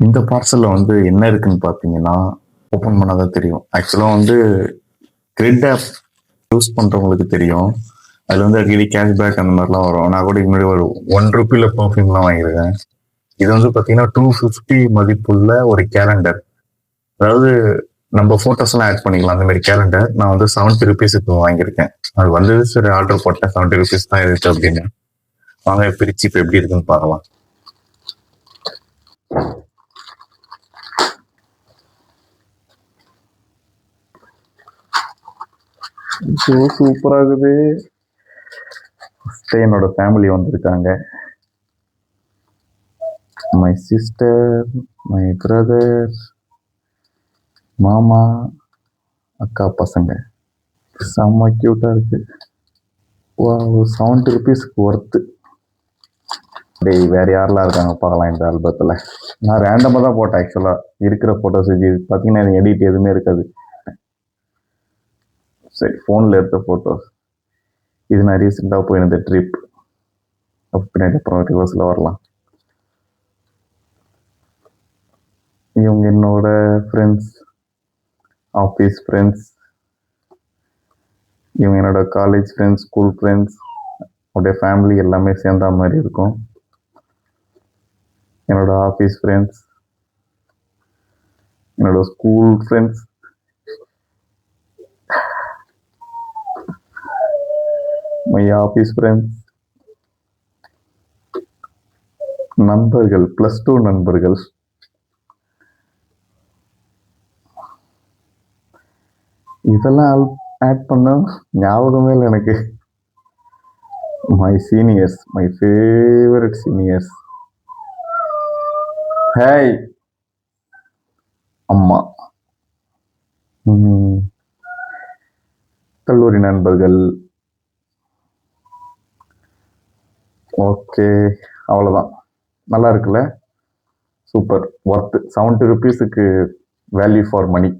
இந்த பார்சல்ல வந்து என்ன இருக்குன்னு பார்த்தீங்கன்னா, ஓப்பன் பண்ணா தான் தெரியும். ஆக்சுவலா வந்து கிரெட் ஆப் யூஸ் பண்றவங்களுக்கு தெரியும். அதுல வந்து அடிக்கடி கேஷ்பேக் அந்த மாரிலாம் வரும். நான் கூட இதுக்கு முன்னாடி ஒரு ₹1ல பெர்ஃப்யூம்லாம் வாங்கியிருக்கேன். இது வந்து பார்த்தீங்கன்னா, 250 மதிப்புள்ள ஒரு கேலண்டர். அதாவது நம்ம ஃபோட்டோஸ்லாம் ஆட் பண்ணிக்கலாம். அந்த மாரி கேலண்டர். நான் வந்து ₹70க்கு வாங்கியிருக்கேன். அது வந்தது சரி ஆர்டர் போட்டேன். ₹70 தான் இருக்கு அப்படின்னு. வாங்க பிரிச்சு இப்ப எப்படி இருக்குன்னு பார்க்கலாம். சூப்பரா இருக்குது. என்னோட ஃபேமிலி வந்திருக்காங்க. மை சிஸ்டர், மை பிரதர், மாமா, அக்கா பசங்க. செம்ம கியூட்டா இருக்கு. ₹70க்கு ஒர்த்து. டேய் வேற யாரெல்லாம் இருக்காங்க பார்க்கலாம் இந்த ஆல்பத்தில். நான் ரேண்டமாக தான் போட்டேன் ஆக்சுவலா. இருக்கிற ஃபோட்டோஸ் இது பார்த்தீங்கன்னா எடிட் எதுவுமே இருக்காது. சரி ஃபோனில் எடுத்த ஃபோட்டோஸ். இது நான் ரீசெண்டாக போயிருந்த ட்ரிப். பின்னாடி அப்புறம் ரிவர்ஸில் வரலாம். இவங்க என்னோட ஃப்ரெண்ட்ஸ், ஆஃபீஸ் ஃப்ரெண்ட்ஸ், இவங்க என்னோட காலேஜ் ஃப்ரெண்ட்ஸ், ஸ்கூல் ஃப்ரெண்ட்ஸ், அவருடைய ஃபேமிலி எல்லாமே சேர்ந்தா மாதிரி இருக்கும். என்னோட ஆஃபீஸ் ஃப்ரெண்ட்ஸ், என்னோட school friends, my office friends, நண்பர்கள், +2 நண்பர்கள். இதெல்லாம் ஆட் பண்ண ஞாபகமே இல்லை எனக்கு. My seniors, my favourite seniors. Hey அம்மா. கல்லூரி நண்பர்கள். ஓகே அவ்வளோதான். நல்லா இருக்குல்ல? Super worth. ₹70க்கு வேல்யூ ஃபார் மணி.